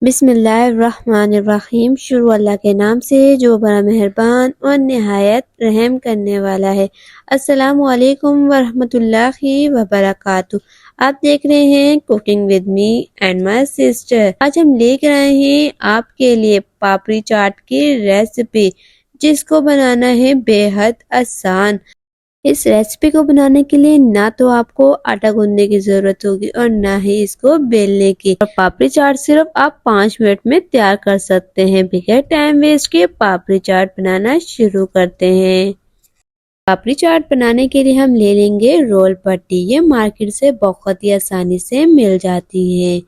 बिस्मिल्लाहिर्रहमानिर्रहीम। शुरू अल्लाह के नाम से जो बड़ा मेहरबान और निहायत रहम करने वाला है। अस्सलामु अलैकुम वरहमतुल्लाहि वबरकातुहू। आप देख रहे हैं cooking with me and my sister. आज हम लेकर आए हैं आपके लिए पापड़ी चाट की रेसिपी, जिसको बनाना है बेहद आसान। इस रेसिपी को बनाने के लिए ना तो आपको आटा गूंदने की जरूरत होगी और ना ही इसको बेलने की। और पापड़ी चाट सिर्फ आप 5 मिनट में तैयार कर सकते हैं। बगैर टाइम वेस्ट किए पापड़ी चाट बनाना शुरू करते हैं। पापड़ी चाट बनाने के लिए हम ले लेंगे रोल पट्टी। ये मार्केट से बहुत ही आसानी से मिल जाती है।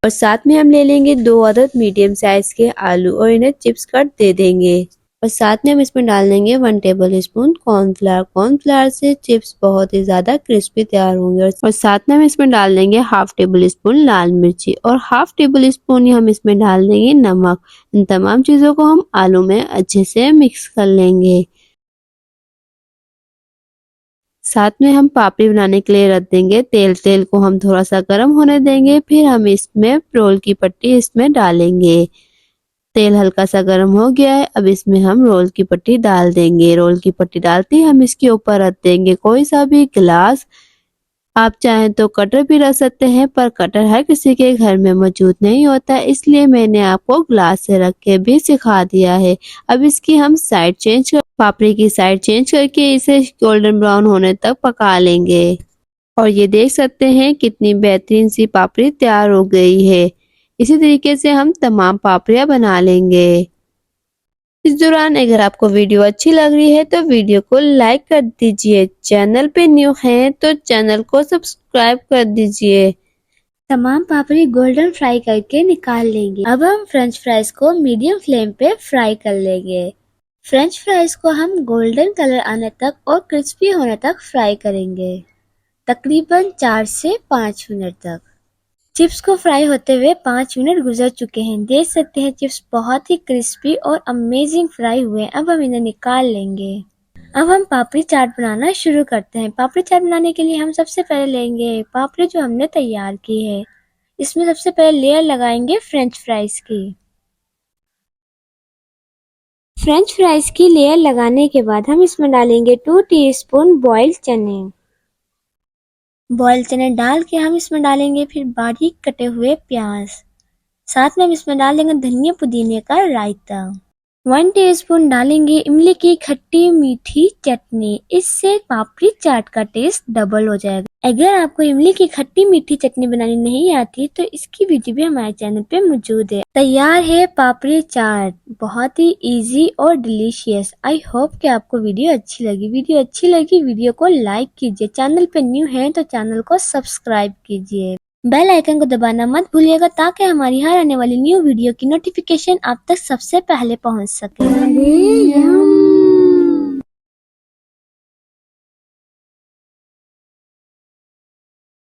और साथ में हम ले लेंगे 2 अदद मीडियम साइज के आलू और इन्हें चिप्स कट दे देंगे। और साथ में हम इसमें डाल देंगे 1 टेबल स्पून कॉर्नफ्लावर। कॉर्नफ्लावर से चिप्स बहुत ही ज्यादा क्रिस्पी तैयार होंगे। और साथ में हम इसमें डाल देंगे 1/2 टेबल स्पून लाल मिर्ची और 1/2 टेबल स्पून ही हम इसमें डाल देंगे नमक। इन तमाम चीजों को हम आलू में अच्छे से मिक्स कर लेंगे। साथ में हम पापड़ी बनाने के लिए रख देंगे तेल। तेल को हम थोड़ा सा गर्म होने देंगे, फिर हम इसमें रोल की पट्टी इसमें डालेंगे। तेल हल्का सा गर्म हो गया है, अब इसमें हम रोल की पट्टी डाल देंगे। रोल की पट्टी डालते ही हम इसके ऊपर रख देंगे कोई सा भी गिलास। आप चाहें तो कटर भी रख सकते हैं, पर कटर हर किसी के घर में मौजूद नहीं होता, इसलिए मैंने आपको ग्लास से रख के भी सिखा दिया है। अब इसकी हम साइड चेंज कर पापड़ी की साइड चेंज करके इसे गोल्डन ब्राउन होने तक पका लेंगे। और ये देख सकते हैं कितनी बेहतरीन सी पापड़ी तैयार हो गई है। इसी तरीके से हम तमाम पापड़ियाँ बना लेंगे। इस दौरान अगर आपको वीडियो अच्छी लग रही है तो वीडियो को लाइक कर दीजिए। चैनल पे न्यू हैं तो चैनल को सब्सक्राइब कर दीजिए। तमाम पापड़ी गोल्डन फ्राई करके निकाल लेंगे। अब हम फ्रेंच फ्राइज को मीडियम फ्लेम पे फ्राई कर लेंगे। फ्रेंच फ्राइज को हम गोल्डन कलर आने तक और क्रिस्पी होने तक फ्राई करेंगे, तकरीबन 4 से 5 मिनट तक। चिप्स को फ्राई होते हुए 5 मिनट गुजर चुके हैं। देख सकते हैं चिप्स बहुत ही क्रिस्पी और अमेजिंग फ्राई हुए हैं। अब हम इन्हें निकाल लेंगे। अब हम पापड़ी चाट बनाना शुरू करते हैं। पापड़ी चाट बनाने के लिए हम सबसे पहले लेंगे पापड़ी जो हमने तैयार की है। इसमें सबसे पहले लेयर लगाएंगे फ्रेंच फ्राइज की। फ्रेंच फ्राइज की लेयर लगाने के बाद हम इसमें डालेंगे 2 टीस्पून बॉइल्ड चने। बॉइल्ड चने डाल के हम इसमें डालेंगे फिर बारीक कटे हुए प्याज। साथ में हम इसमें डाल देंगे धनिया पुदीने का रायता। 1 टीस्पून डालेंगे इमली की खट्टी मीठी चटनी। इससे पापड़ी चाट का टेस्ट डबल हो जाएगा। अगर आपको इमली की खट्टी मीठी चटनी बनानी नहीं आती तो इसकी वीडियो भी हमारे चैनल पे मौजूद है। तैयार है पापड़ी चाट, बहुत ही इजी और डिलीशियस। आई होप कि आपको वीडियो अच्छी लगी। वीडियो को लाइक कीजिए। चैनल पे न्यू है तो चैनल को सब्सक्राइब कीजिए। बेल आइकन को दबाना मत भूलिएगा ताकि हमारी हर आने वाली न्यू वीडियो की नोटिफिकेशन आप तक सबसे पहले पहुंच सके।